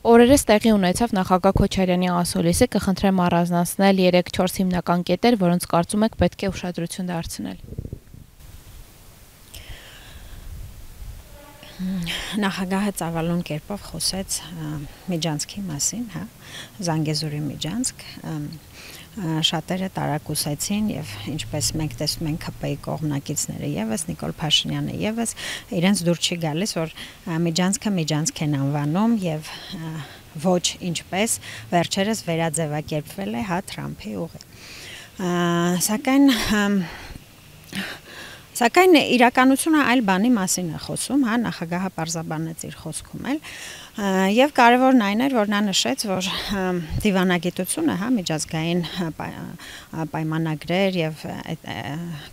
Օրերս տեղի ունեցավ նախագահ Քոչարյանի ասուլիսը, կխնդրեմ առանձնացնել 3-4 հիմնական կետեր, որոնց կարծում եք պետք է ուշադրություն դարձնել։ Նախագահը ծավալուն կերպով խոսեց Միջանցքի մասին, Զանգեզուրի Միջանցք, շատերը տարակուսեցին եւ ինչպես մենք տեսնում ենք ՀՊ-ի կողմնակիցները եւս Նիկոլ Փաշինյանը եւս իրենց դուր չի գալիս, որ Միջանցքը Միջանցք են անվանում եւ ոչ ինչպես վերջերս վերաձևակերպվել է Թրամփի ուղի։ Սակայն իրականությունը այլ բանի մասին է խոսում, նախագահը պարզաբանեց իր խոսքում էլ, եւ կարևորն այն էր, որ նա նշեց, որ դիվանագիտությունը, միջազգային պայմանագրեր եւ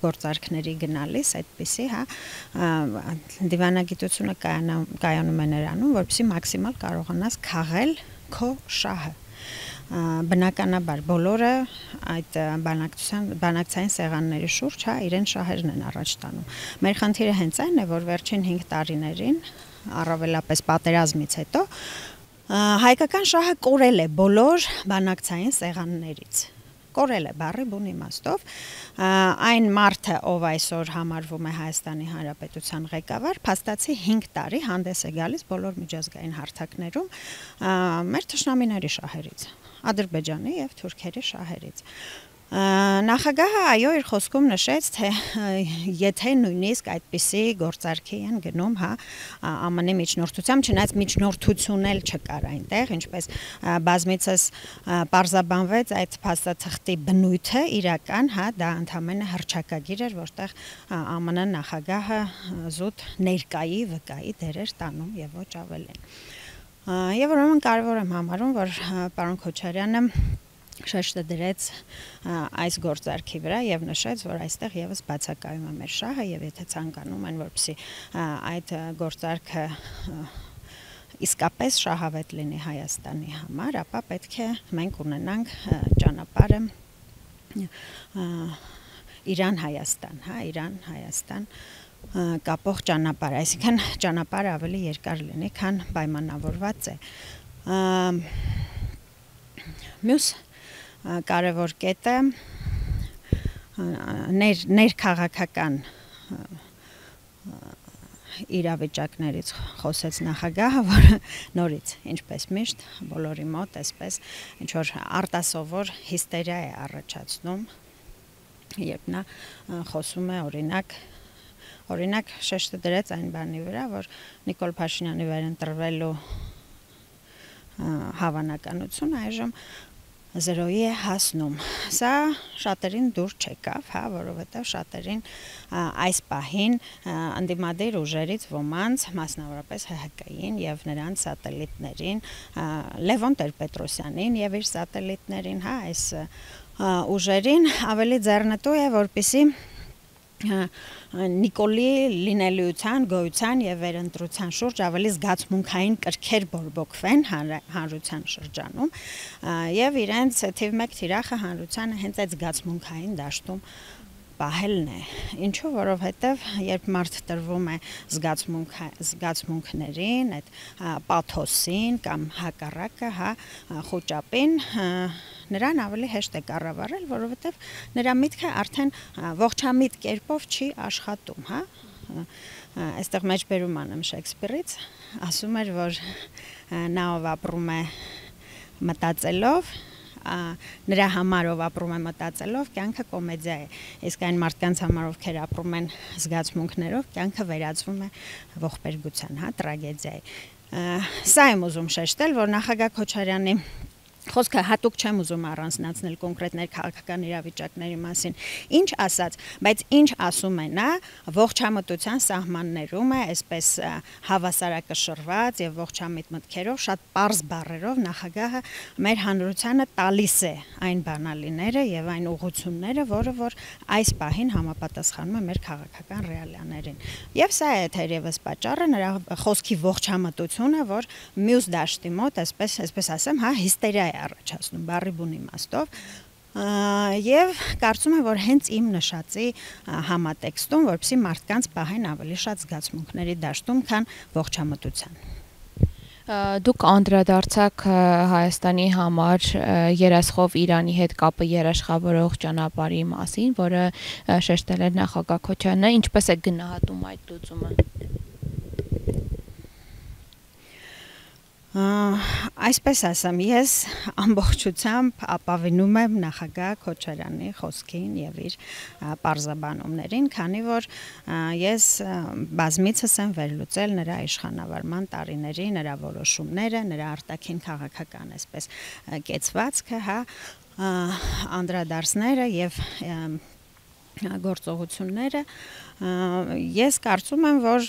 գործարքների գնալիս այդպիսի, դիվանագիտությունը կայանում է նրանում, որպեսզի մաքսիմալ կարողանաս քաղել քո շահը։ Բնականաբար բոլորը այդ բանակցային սեղանների շուրջ իրեն շահերն են առաջ տանում։ Մեր խնդիրը հենց այն է, որ վերջին 5 տարիներին, առավելապես պատերազմից հետո, հայկական շահը կորել է բոլոր բանակցային սեղաններից։ Կորել է բառի բուն իմաստով, այն մարդը, ով այսօր համարվում է Հայաստանի Հանրապետության ղեկավար, փաստացի 5 տարի հանդես է գալիս բոլոր միջազգային հարթակներում մեր թշնամիների շահերից, Ադրբեջանի եւ Թուրքիայի շահերից։ Նախագահը այո իր խոսքում նշեց, թե եթե նույնիսկ այդպիսի գործարքի են գնում, ԱՄՆ-ի միջնորդությամբ, չնայած միջնորդություն էլ չկար այնտեղ, ինչպես բազմիցս պարզաբանվեց այդ փաստաթղթի բնույթը իրական, դա ընդհանրապես հռչակագիր էր, որտեղ ԱՄՆ նախագահը զուտ ներկայի վկայի դեր էր տանում եւ ոչ ավելին։ Եվ ուրեմն կարևոր եմ համարում, որ պարոն Քոչարյանը շեշտը դրեց այս գործարքի վրա եւ նշեց, որ այստեղ եւս բացակայում է մեր շահը եւ եթե ցանկանում են, որպեսզի այդ գործարքը իսկապես շահավետ լինի Հայաստանի համար, ապա պետք է մենք ունենանք ճանապարհը Իրան-Հայաստան, Իրան-Հայաստան կապող ճանապարհ, այսինքն ճանապարհը ավելի երկար լինի, քան պայմանավորված է։ Մյուս կարևոր կետը ներքաղաքական իրավիճակներից խոսեց նախագահը, որը նորից, ինչպես միշտ, բոլորի մոտ այսպես ինչ որ արտասովոր հիստերիա է առաջացնում, երբ նա խոսում է օրինակ շեշտը դրեց այն բանի վրա, որ Նիկոլ Փաշինյանի վերընտրվելու հավանականությունը այժմ 0-ի է հասնում։ Սա շատերին դուր չեկավ, որովհետև շատերին այս պահին ընդդիմադիր ուժերից ոմանց, մասնավորապես ՀՀԿ-ին եւ նրանց սատելիտներին, Լևոն Տեր-Պետրոսյանին եւ իր սատելիտներին, այս ուժերին ավելի ձեռնտու է, որպեսզի Նիկոլի լինելիության, գոյության եւ վերընտրության շուրջ ավելի զգացմունքային կրքեր բորբոքվեն հանրության շրջանում եւ իրենց թիվ 1 թիրախը հանրությանը հենց այդ զգացմունքային դաշտում պահելն է, ինչու որովհետև երբ մարդ տրվում է զգացմունքներին, այդ պաթոսին կամ հակառակը, խոճապին, նրան ավելի հեշտ է կառավարել, որովհետև նրա միտքը արդեն ողջամիտ կերպով չի աշխատում, Այստեղ մեջբերում անեմ Շեքսպիրից, ասում էր, որ նա ով ապրում է մտածելով, նրա համար ով ապրում է մտածելով, կյանքը կոմեդիա է, իսկ այն մարդկանց համար ովքեր ապրում են զգացմունքներով, կյանքը վերածվում է ողբերգության, տրագեդիայի։ Սա եմ ուզում շեշտել, որ նախագահ Քոչարյանի խոսքը հատուկ չեմ ուզում առանձնացնել կոնկրետ ներքաղաքական իրավիճակների մասին, ինչ ասած, բայց ինչ ասում է նա, ողջամտության սահմաններում է, այսպես հավասարակշռված եւ ողջամիտ մտքերով, շատ պարզ բառերով նախագահը մեր հանրությանը տալիս է այն բանալիները եւ այն ուղղությունները, որը որ այս պահին համապատասխանում է մեր քաղաքական ռեալիաներին։ Եվ սա է թերևս պատճառը նրա խոսքի ողջամտությունը, որ մյուս դաշտի մոտ, այսպես ասեմ, հիստերիա առաջացնում բառի բուն իմաստով եւ կարծում եմ, որ հենց իմ նշածի համատեքստում, որպեսզի մարդկանց պահեն ավելի շատ զգացմունքների դաշտում, քան ողջամտության։ Դուք անդրադարձաք Հայաստանի համար երաշխով Իրանի հետ կապը երաշխավորող ճանապարհի մասին, որը շեշտել էր նախագահ Քոչարյանը, ինչպես է գնահատում այդ լուծումը։ Այսպես ասեմ, ես ամբողջությամբ ապավինում եմ նախագահ Քոչարյանի խոսքին եւ իր պարզաբանումներին, քանի որ ես բազմիցս եմ վերլուծել նրա իշխանավարման տարիների նրա որոշումները, նրա արտաքին քաղաքական այսպես կեցվածքը, անդրադարձները եւ գործողությունները ես կարծում եմ, որ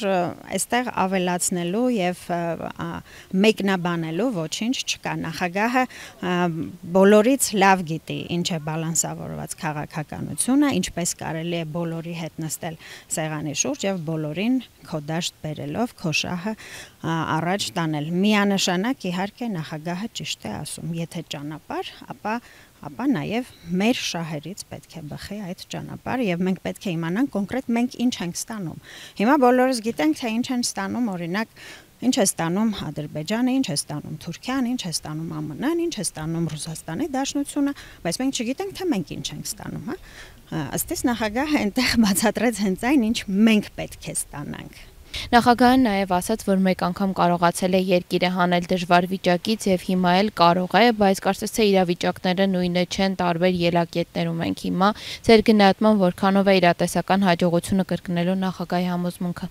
այստեղ ավելացնելու եւ մեկնաբանելու ոչինչ չկա։ Նախագահը բոլորից լավ գիտի ինչ է բալանսավորված քաղաքականությունը, ինչպես կարելի է բոլորի հետ նստել սեղանի շուրջ եւ բոլորին քո դաշտ բերելով քո շահը առաջ տանել։ Միանշանակ իհարկե նախագահը ճիշտ է ասում, եթե ճանապարհ, ապա նաև մեր շահերից պետք է բխի այդ ճանապարհը եւ մենք պետք է իմանանք կոնկրետ մենք ինչ ենք ստանում։ Հիմա բոլորս գիտենք, թե ինչ են ստանում, օրինակ, ինչ է ստանում Ադրբեջանը, ինչ է ստանում Թուրքիան, ինչ է ստանում ԱՄՆ-ն, ինչ է ստանում Ռուսաստանի Դաշնությունը, բայց մենք չգիտենք, թե մենք ինչ ենք ստանում, Ըստ իս նախագահը այնտեղ բացատրեց հենց այն, ինչ մենք պետք է ստանանք։ Նախագահը նաև ասաց, որ մեկ անգամ կարողացել է երկիրը հանել դժվար վիճակից եւ հիմա էլ կարող է, բայց կարծես թե իրավիճակները նույնը չեն, տարբեր ելակետներում ենք հիմա։ Ձեր գնահատման որքանով է իրատեսական հաջողությունը կրկնելու նախագահի համոզմունքը։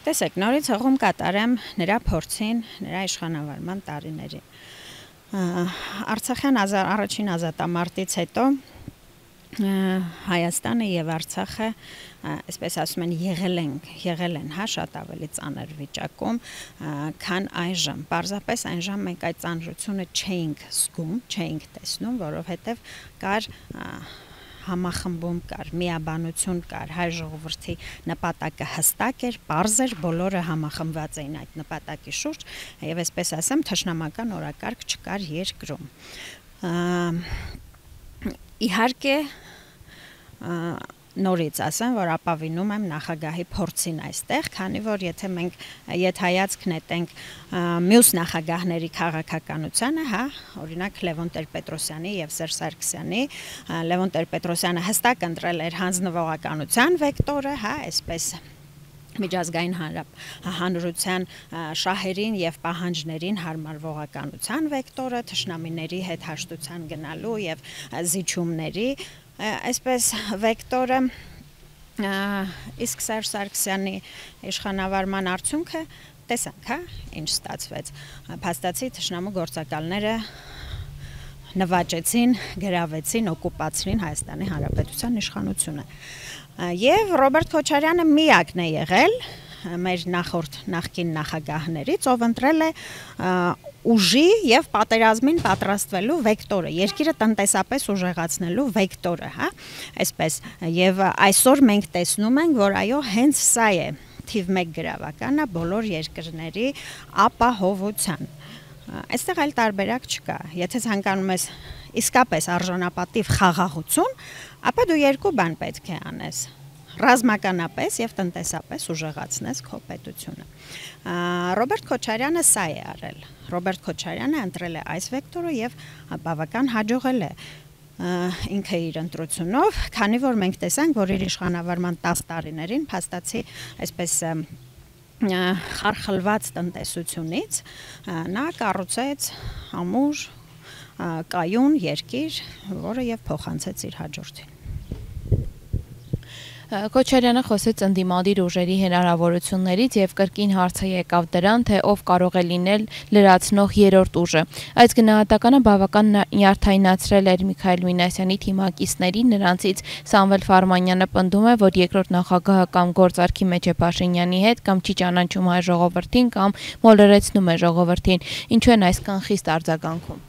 Տեսեք, նորից հողում կատարեմ նրա փորձին, նրա իշխանավարման տարիներին։ Արցախյան առաջին ազատամարտից հետո Հայաստանը եւ Արցախը, այսպես ասում են, եղել են շատ ավելի ծանր վիճակում, քան այժմ։ Պարզապես այժմ մենք այդ ծանրությունը չէինք զգում, չէինք տեսնում, որովհետեւ կար համախմբում կար, միաբանություն կար, հայ ժողովրդի նպատակը հստակ էր, պարզ էր, բոլորը համախմբված էին այդ նպատակի շուրջ, եւ այսպես ասեմ, թշնամական օրակարգ չկար երկրում։ Իհարկե նորից ասեմ, որ ապավինում եմ նախագահի փորձին այստեղ, քանի որ եթե մենք հայացք նետենք մյուս նախագահների քաղաքականությանը, օրինակ Լևոն Տեր-Պետրոսյանի եւ Սերժ Սարգսյանի, Լևոն Տեր-Պետրոսյանը հստակ ընտրել էր հանձնվողականության վեկտորը, այսպես միջազգային հանրության շահերին եւ պահանջներին հարմարվողականության վեկտորը, թշնամիների հետ հաշտության գնալու եւ զիջումների այսպես վեկտորը, իսկ Սերժ Սարգսյանի իշխանավարման արդյունքը տեսանք, ինչ ստացվեց։ Փաստացի թշնամու գործակալները նվաճեցին, գրավեցին, օկուպացրին Հայաստանի Հանրապետության իշխանությունը։ Եվ Ռոբերտ Քոչարյանը միակն է եղել մեր նախկին նախագահներից, ով ընտրել է ուժի եւ պատերազմին պատրաստվելու վեկտորը, երկիրը տնտեսապես ուժեղացնելու վեկտորը, այսպես, եւ այսօր մենք տեսնում ենք, որ այո, հենց սա է թիվ 1 գրավականը բոլոր երկրների ապահովության։ Այստեղ այլ տարբերակ չկա։ Եթե ցանկանում ես իսկապես արժանապատիվ խաղաղություն, ապա դու երկու բան պետք է անես. ռազմականապես եւ տնտեսապես ուժեղացնես քո պետությունը։ Ռոբերտ Քոչարյանը սա է արել։ Ռոբերտ Քոչարյանը ընտրել է այս վեկտորը եւ բավական հաջողել է ինքը իր ընտրությունով, քանի որ մենք տեսանք, որ իր իշխանավարման 10 տարիներին փաստացի այսպես խարխլված տնտեսությունից նա կառուցեց ամուր կայուն երկիր, որը եւ փոխանցեց իր հաջորդին։ Քոչարյանը խոսեց ընդդիմադիր ուժերի հնարավորություններից եւ կրկին հարցը եկավ դրան, թե ով կարող է լինել լրացնող երրորդ ուժը։ Այս գնահատականը բավական նյարդայնացրել էր Միքայել Մինասյանի թիմակիցների, նրանցից Սամվել Ֆարմանյանը պնդում է, որ երկրորդ նախագահը կամ գործարքի մեջ է Փաշինյանի հետ, կամ չի ճանաչում հայ ժողովրդին, կամ մոլորեցնում է ժողովրդին։ Ինչու են այսքան խիստ արձագանքում։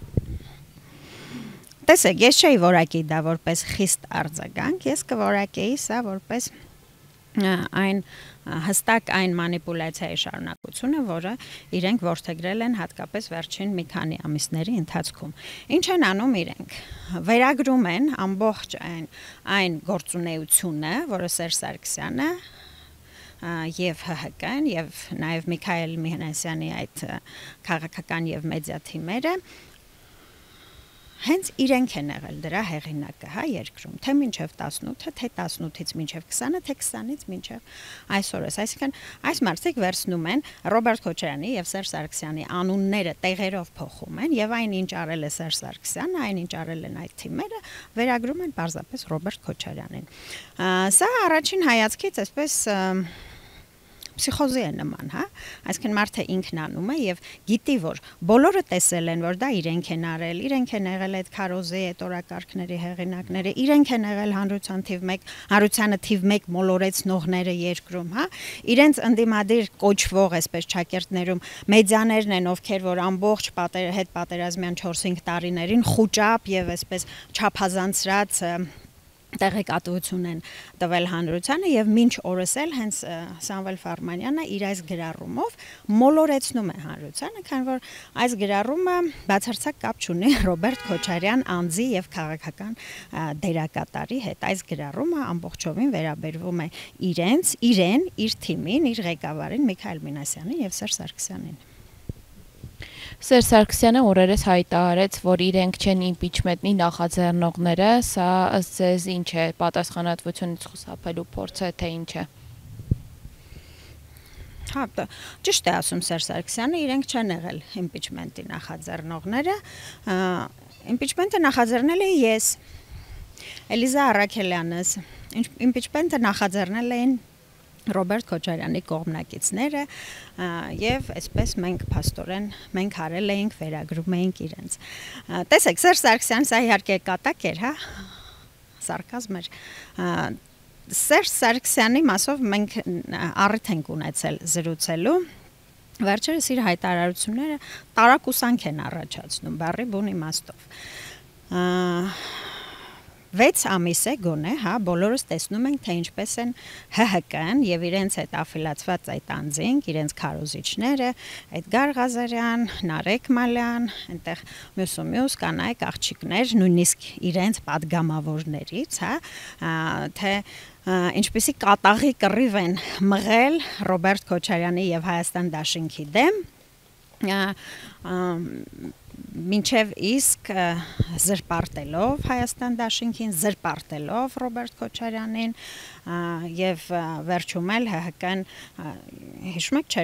Տեսեք, ես չէի որակի դա որպես խիստ արձագանք, ես կորակեի սա որպես այն հստակ այն մանիպուլյացիայի շարունակությունը, որը իրենք որդեգրել են հատկապես վերջին մի քանի ամիսների ընթացքում։ Ինչ են անում իրենք։ Վերագրում են ամբողջ այն գործունեությունը, որը Սերժ Սարգսյանը եւ ՀՀԿ-ն եւ նաեւ Միքայել Միհանասյանի այդ քաղաքական եւ մեդիա թիմերը հենց իրենք են եղել դրա հեղինակը, հա, երկրում, թե մինչև 18-ը, թե 18-ից մինչև 20-ը, թե 20-ից մինչև այսօրս, այսինքն այս մարդիկ վերցնում են Ռոբերտ Քոչարյանի եւ Սերժ Սարգսյանի անունները տեղերով փոխում են եւ այն ինչ արել է Սերժ Սարգսյանը, այն ինչ արել են այդ թիմերը, վերագրում են պարզապես Ռոբերտ Քոչարյանին։ Սա առաջին հայացքից այսպես Պսիխոզի է նման, հա, այսինքն մարդը ինքն անում է եւ գիտի, որ բոլորը տեսել են, որ դա իրենք են արել, իրենք են եղել այդ քարոզի, այդ օրակարգների հեղինակները, իրենք են եղել հանրությանը թիվ 1 մոլորեցնողները երկրում, հա, իրենց ընդդիմադիր կոչվող, այսպես ճակերտներում մեդիաներն են, ովքեր որ ամբողջ հետ պատերազմյան 4-5 տարիներին խուճապ եւ այսպես չափազանցրած տեղեկատվություն են տվել հանրությանը եւ մինչ օրս էլ հենց Սամվել Ֆարմանյանը իր այս գրառումով մոլորեցնում է հանրությանը, քանի որ այս գրառումը բացարձակ կապ չունի Ռոբերտ Քոչարյան անձի եւ քաղաքական դերակատարի հետ։ Այս գրառումը ամբողջովին վերաբերվում է իրեն, իր թիմին, իր ղեկավարին Միքայել Մինասյանին եւ Սերժ Սարգսյանին։ Սերժ Սարգսյանը օրերս հայտարարեց, որ իրենք չեն իմպիչմենտի նախաձեռնողները, սա ըստ ձեզ ինչ է, պատասխանատվությունից խուսափելու փորձ է, թե ինչ է։ Հա, ճիշտ է ասում Սերժ Սարգսյանը, իրենք չեն եղել իմպիչմենտի նախաձեռնողները, իմպիչմենտը նախաձեռնել էի ես, Էլիզա Առաքելյանս, իմպիչմենտը նախաձեռնել էին Ռոբերտ Քոչարյանի կողմնակիցները եւ այսպես մենք փաստորեն մենք արել էինք, վերագրում էինք իրենց։ Տեսեք, Սերժ Սարգսյան սա իհարկե կատակ էր, հա, սարկազմ էր։ Սերժ Սարգսյանի մասով մենք առիթ ենք ունեցել զրուցելու։ Վերջերս իր հայտարարությունները տարակուսանք են առաջացնում, բառի բուն իմաստով։ 6 ամիս է գոնե, հա, բոլորս տեսնում ենք, թե ինչպես են ՀՀԿ-ն եւ իրենց այդ աֆիլացված այդ անձինք, իրենց քարոզիչները, Էդգար Ղազարյան, Նարեկ Մալյան, այնտեղ մյուս կանայք աղջիկներ, նույնիսկ իրենց падգամավորներից, հա, թե ինչպեսի կատաղի կռիվ են մղել Ռոբերտ Քոչարյանի եւ Հայաստան Դաշինքի դեմ, մինչև իսկ զրպարտելով Հայաստան Դաշինքին, զրպարտելով Ռոբերտ Քոչարյանին եւ վերջում էլ ՀՀԿ-ն հիշում եք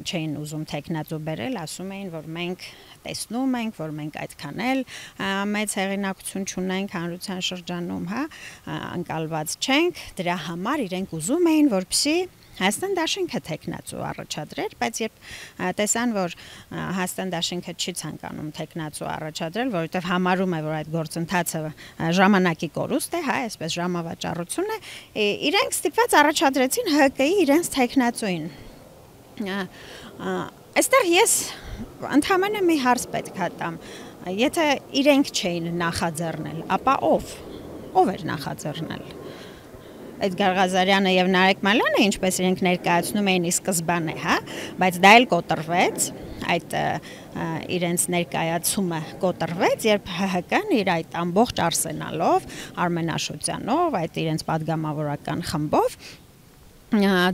չէին ուզում տեխնատու բերել, ասում էին, որ մենք տեսնում ենք, որ մենք այդքան էլ մեծ հեղինակություն չունենք հանրության շրջանում, հա, անկալված չենք, դրա համար իրենք ուզում էին, որպեսզի Հայաստան Դաշինքը տեխնատու առաջադրեր, բայց երբ տեսան, որ Հայաստան Դաշինքը չի ցանկանում տեխնատու առաջադրել, որովհետև համարում է, որ այդ գործընթացը ժամանակի կորուստ է, հա, այսպես ժամավաճառություն է, իրենք ստիպված առաջադրեցին ՀԿ-ի իրենց տեխնատուին։ Այստեղ ես ընդհանրապես մի հարց պետք է տամ, եթե իրենք չէին նախաձեռնել, ապա ով էր նախաձեռնել։ Էդգար Ղազարյանը եւ Նարեկ Մալյանը, ինչպես իրենք ներկայացնում էին ի սկզբանե, հա, բայց դա էլ կոտրվեց, այդ իրենց ներկայացումը կոտրվեց, երբ ՀՀԿ-ն իր այդ ամբողջ արսենալով, Արմեն Աշոտյանով, այդ իրենց падգամավորական խմբով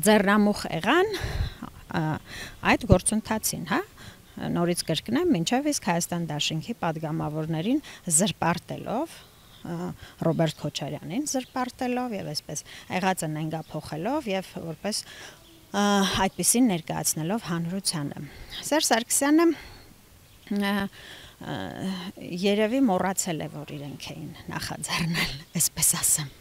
ձեռնամուխ եղան այդ գործընթացին, հա, նորից կրկնեմ, մինչև իսկ Հայաստան Դաշինքի падգամավորներին զրպարտելով Ռոբերտ Քոչարյանին զրպարտելով եւ այսպես եղածը նենգափոխելով եւ որպես այդպեսին ներկայացնելով հանրությանը։ Սերժ Սարգսյանը երևի մոռացել է, որ իրենք էին նախաձեռնել, այսպես ասեմ։